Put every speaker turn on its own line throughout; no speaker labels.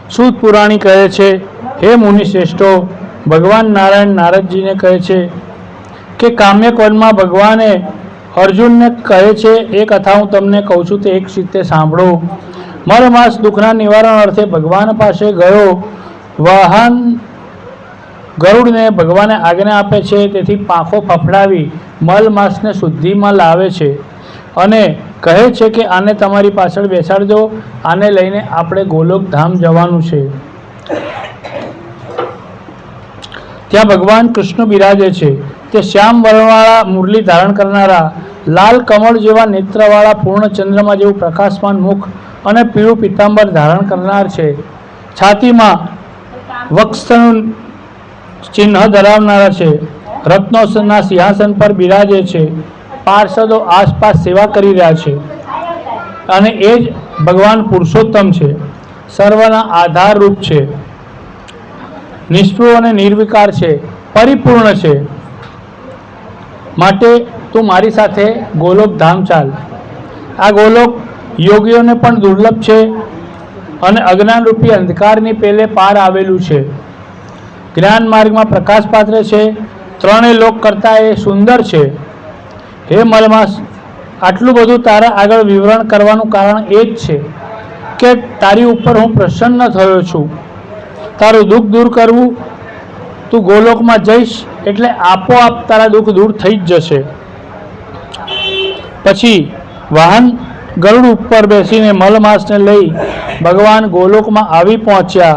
सूत पुराणी कहे छे, हे मुनि श्रेष्ठो, भगवान नारायण नारद जी ने कहे छे कि काम्यक वन में भगवाने अर्जुन ने कहे छे ए कथा हूँ तमने कहूँ छूं ते एक रीते सांभळो। मलमास दुखना निवारण अर्थे भगवान पासे गयो। वाहन गरुड़ ने भगवाने आज्ञा आपे छे तेथी पाखो फफड़ावी मलमास ने शुद्धि में लावे छे अने कहे छे कि आने तमारी पाछळ बेसाडजो, आने लईने आपणे गोलोक धाम जवानुं छे। त्यां भगवान कृष्ण बिराजे छे। ते श्याम वर्णवाळा मुरली धारण करनारा, लाल कमल जेवा नेत्रवाळा, पूर्ण चंद्रमा जेवुं प्रकाशमान मुख अने पीळुं पीतांबर धारण करनार छे। छातीमां वक्षस्थळनुं चिन्ह धरावनारा छे। रत्नोना सिंहासन पर बिराजे छे। पार्षदों आसपास सेवा करी रह्या छे अने ए ज भगवान पुरुषोत्तम छे, सर्वना आधार रूप छे, निष्प्रुह अने निर्विकार छे, परिपूर्ण छे। माटे तू मारी साथे गोलोक धाम चाल। आ गोलोक योगीओने पण दुर्लभ छे अने अज्ञान रूपी अंधकारनी पेले पार आवेलुं छे। ज्ञान मार्ग में प्रकाश पात्र छे। त्रणेय लोक करता ए सुंदर छे। हे मलमास, आटलू बधु तारा आगळ विवरण करवानुं कारण ए ज छे के तारी उपर हूँ प्रसन्न थयो छुं। तारू दुख दूर करवुं, तू गोलोक में जईश एटले आपोआप तारा दुख दूर थई ज जशे। पछी वाहन गरुड़ उपर बेसीने मलमास ने लई भगवान गोलोक में आवी पहोंच्या।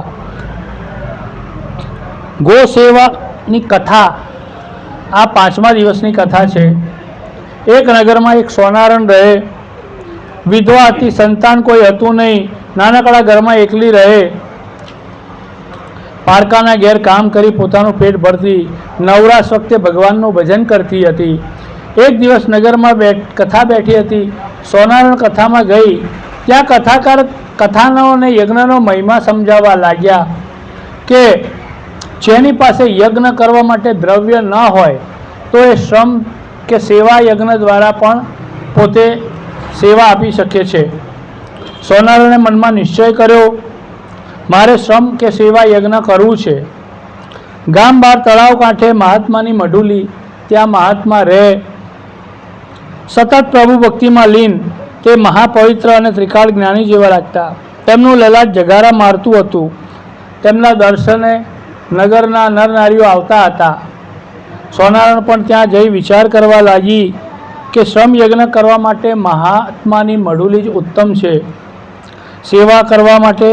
गो सेवा नी कथा आ 5मा दिवसनी कथा छे। एक नगर में एक सोनारण रहे। विधवा हती, संतान कोई हतुं नहीं, नानकड़ा घर में एकली रहे। पारकाना घेर काम करी पोतानुं पेट भरती, नवराश वखते भगवाननुं भजन करती हती। एक दिवस नगर में कथा बैठी हती। सोनारण कथा में गई। त्यां कथाकार कथानो ने यज्ञनो महिमा समजाववा लाग्या के जेनी पासे यज्ञ करवा माटे द्रव्य न होय तो ए श्रम के सेवा यज्ञ द्वारा पण पोते सेवा आपी शके छे। सोनारणे मन में निश्चय कर्यो, मारे श्रम के सेवा यज्ञ करवुं छे। गाम बार तळाव कांठे महात्मानी मढुली, त्यां महात्मा रहे। सतत प्रभु भक्ति में लीन, ते महापवित्र अने त्रिकाल ज्ञानी जेवा लागता। तेमनुं ललाट जगारा मारतुं हतुं। तेमना दर्शने नगरना नर नारीओ आवता हता। सोनारण पण त्यां जई विचार करवा लागी के श्रम यज्ञ करवा माटे महात्मानी मढुली ज उत्तम छे। सेवा करवा माटे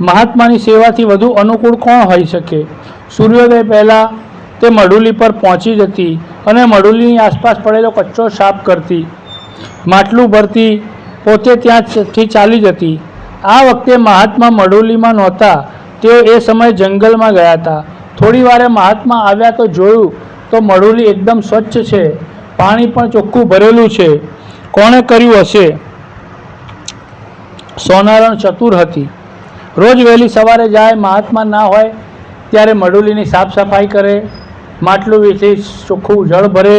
महात्मानी सेवाथी वधु अनुकूल कोण होई शके। सूर्योदय पहला ते मढुली पर पहोंची जती अने मढुलीनी आसपास पड़ेलो कचरो साफ करती, માટલું भरती, पोते त्यांथी चाली जती। आ वखते महात्मा मढुली में नहोता। तेओ ए समय जंगल में गया था। थोड़ी वारे महात्मा आव्या तो जोयुं तो मढुली एकदम स्वच्छ छे, पाणी पण चोख्खुं भरेलुं छे। कोणे कर्युं हशे? सोनारण चतुर हती। रोज वहेली सवारे जाए, महात्मा ना होय त्यारे मढुलीनी साफ सफाई करे, માટલું વીછી ચોખ્ખું જળ ભરે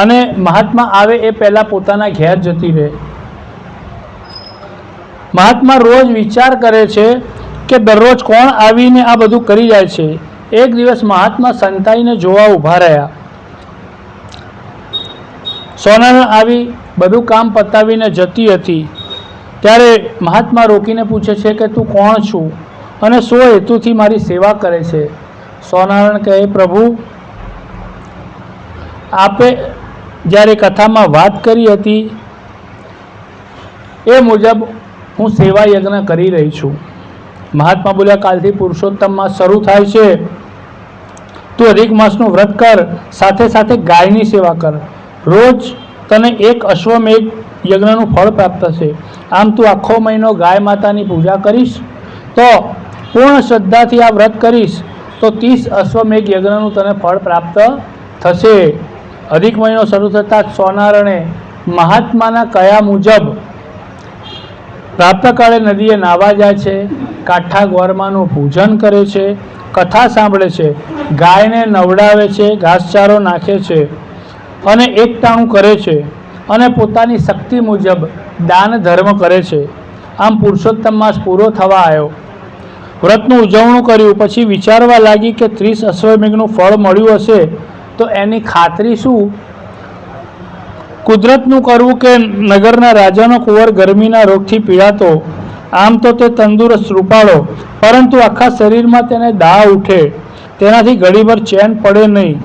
અને મહાત્મા આવે એ પહેલાં પોતાના ઘેર જતી રહે। મહાત્મા રોજ વિચાર કરે છે કે દરરોજ કોણ આવીને આ બધું કરી જાય છે। એક દિવસ મહાત્મા સંતાઈને જોવા ઊભા રહ્યા। સોનારણ આવી બધું કામ પતાવીને જતી હતી ત્યારે મહાત્મા રોકીને પૂછે છે કે તું કોણ છું અને શો હેતુથી મારી સેવા કરે છે? સોનારણ કહે, પ્રભુ, આપે જ્યારે કથામાં વાત કરી હતી એ મુજબ હું સેવા યજ્ઞ કરી રહી છું। મહાત્મા બોલ્યા, કાલથી પુરુષોત્તમ માસ શરૂ થાય છે। તું અધિક માસનું વ્રત કર, સાથે સાથે ગાયની સેવા કર। રોજ તને એક અશ્વમેઘ યજ્ઞનું ફળ પ્રાપ્ત થશે। આમ તું આખો મહિનો ગાય માતાની પૂજા કરીશ તો પૂર્ણ શ્રદ્ધાથી આ વ્રત કરીશ તો 30 અશ્વમેઘ યજ્ઞનું તને ફળ પ્રાપ્ત થશે। અધિક મહિનો શરૂ થતાં સોનારણે મહાત્માના કયા મુજબ પ્રાતઃકાળે નદીએ નાહવા જાય છે, કાઠા ગોરમાનું પૂજન કરે છે, કથા સાંભળે છે, ગાયને નવડાવે છે, ઘાસચારો નાખે છે અને એકટાણું કરે છે અને પોતાની શક્તિ મુજબ દાન ધર્મ કરે છે। આમ પુરુષોત્તમ માસ પૂરો થવા આવ્યો। વ્રતનું ઉજવણું કર્યું. પછી વિચારવા લાગી કે 30 અશ્વમેઘનું ફળ મળ્યું હશે તો એની ખાતરી શું? કુદરતનું કરવું કે નગરના રાજાનો કુંવર ગરમીના રોગથી પીડાતો. આમ તો તે તંદુરસ્ત રૂપાળો, પરંતુ આખા શરીરમાં તેને દાહ ઉઠે, તેનાથી ઘડીભર ચેન પડે નહીં.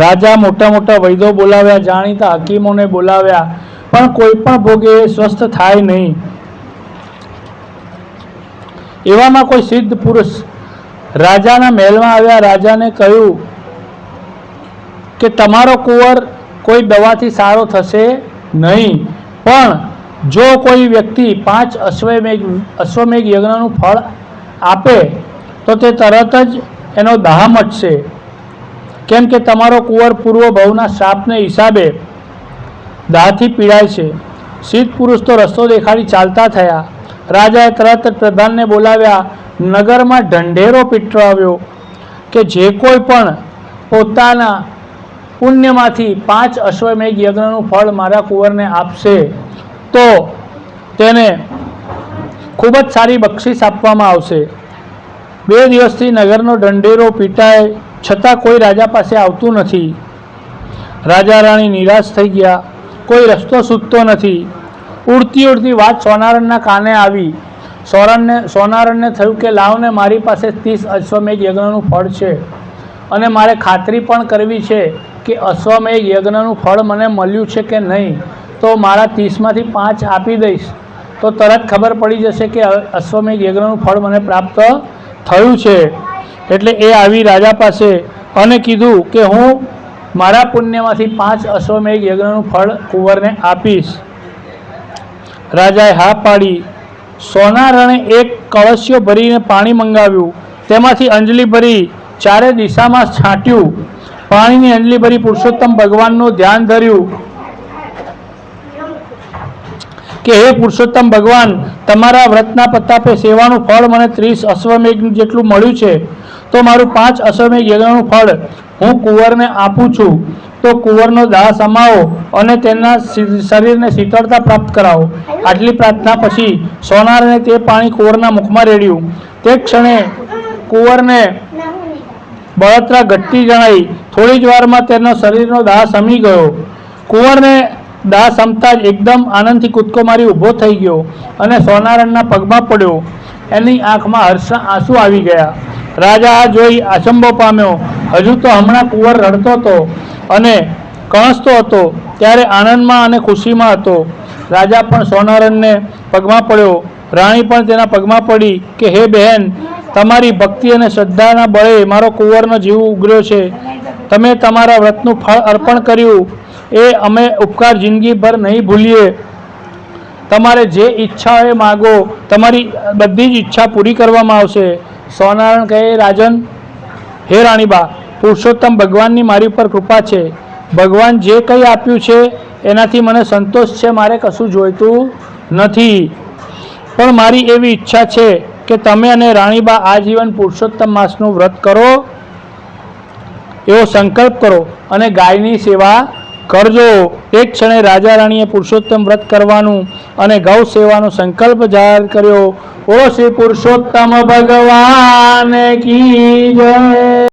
રાજા મોટા મોટા વૈદ્યો બોલાવ્યા, જાણીતા હકીમોને બોલાવ્યા, પણ કોઈ પણ ભોગે એ સ્વસ્થ થાય નહીં. એવામાં કોઈ સિદ્ધ પુરુષ રાજાના મહેલમાં આવ્યા. રાજાને કહ્યું કે તમારો કુંવર કોઈ દવાથી સારો થશે નહીં, પણ જો કોઈ વ્યક્તિ 5 અશ્વમેઘ યજ્ઞનું ફળ આપે તો તે તરત જ એનો દાહ મટશે, કેમ કે તમારો કુંવર પૂર્વ ભવના શાપને હિસાબે દાહથી પીડાય છે. સિદ્ધ પુરુષ તો રસ્તો દેખાડી ચાલતા થયા. રાજાએ તરત પ્રધાનને બોલાવ્યા, નગરમાં ઢંઢેરો પીટરાવ્યો કે જે કોઈ પણ પોતાના પુણ્યમાંથી 5 અશ્વમેઘ યજ્ઞનું ફળ મારા કુંવરને આપશે તો તેને ખૂબ જ સારી બક્ષિસ આપવામાં આવશે. 2 દિવસથી નગરનો ઢંઢેરો પીટાય છતાં કોઈ રાજા પાસે આવતું નથી. રાજા રાણી નિરાશ થઈ ગયા. કોઈ રસ્તો સૂઝતો નથી. ઉડતી ઉડતી વાત સોનારણના કાને આવી. સોનારણને થયું કે લાવને, મારી પાસે 30 અશ્વમેઘ યજ્ઞનું ફળ છે અને મારે ખાતરી પણ કરવી છે કે અશ્વમેઘ યજ્ઞનું ફળ મને મળ્યું છે કે નહીં. તો મારા 30માંથી 5 આપી દઈશ તો તરત ખબર પડી જશે કે અશ્વમેઘ યજ્ઞનું ફળ મને પ્રાપ્ત થયું છે. એટલે એ આવી રાજા પાસે અને કીધું કે હું મારા પુણ્યમાંથી 5 અશ્વમેઘ યજ્ઞનું ફળ કુંવરને આપીશ. રાજાએ હા પાડી. સોનારણે એક કળશિયો ભરીને પાણી મંગાવ્યું. તેમાંથી અંજલિ ભરી ચારે દિશામાં છાંટ્યું. પાણીની અંજલિ ભરી પુરુષોત્તમ ભગવાનનું ધ્યાન ધર્યું કે હે પુરુષોત્તમ ભગવાન, તમારા વ્રતના પ્રતાપે સેવાનું ફળ મને 30 અશ્વમેઘ જેટલું મળ્યું છે, તો મારું 5 અશ્વમેઘ યજ્ઞનું ફળ હું કુંવરને આપું છું. તો કુંવરનો દાહ સમાવો અને તેના શરીરને શીતળતા પ્રાપ્ત કરાવો. આટલી પ્રાર્થના પછી સોનારણે તે પાણી કુંવરના મુખમાં રેડ્યું. તે ક્ષણે કુંવરને બળતરા ઘટતી જણાઈ. થોડી જ વારમાં તેનો શરીરનો દાહ શમી ગયો. કુંવરને દાહ શમતા જ એકદમ આનંદથી કૂદકો મારી ઊભો થઈ ગયો અને સોનારણના પગમાં પડ્યો. એની આંખમાં હર્ષના આંસુ આવી ગયા. રાજા આ જોઈ અચંબો પામ્યો. હજુ તો હમણાં કુંવર રડતો હતો અને કણસતો હતો, ત્યારે આનંદમાં અને ખુશીમાં હતો. રાજા પણ સોનારણને પગમાં પડ્યો. રાણી પણ તેના પગમાં પડી કે હે બહેન, તમારી ભક્તિ અને શ્રદ્ધાના બળે મારો કુંવરનો જીવ ઉગર્યો છે. તમે તમારા વ્રતનું ફળ અર્પણ કર્યું એ અમે ઉપકાર જિંદગીભર નહીં ભૂલીએ. તમારે જે ઈચ્છા હોય માગો, તમારી બધી જ ઈચ્છા પૂરી કરવામાં આવશે. સોનારણ કહે, રાજન, હે રાણીબા, પુરુષોત્તમ ભગવાનની મારી ઉપર કૃપા છે. ભગવાન જે કંઈ આપ્યું છે એનાથી મને સંતોષ છે. મારે કશું જોઈતું નથી. પણ મારી એવી ઈચ્છા છે કે તમે અને રાણીબા આજીવન પુરુષોત્તમ માસનું વ્રત કરો, એવો સંકલ્પ કરો અને ગાયની સેવા કરજો. એક ક્ષણે રાજા રાણીએ પુરુષોત્તમ વ્રત કરવાનું અને ગૌ સેવાનો સંકલ્પ જાહેર કર્યો. ઓ શ્રી પુરુષોત્તમ ભગવાન કી જય.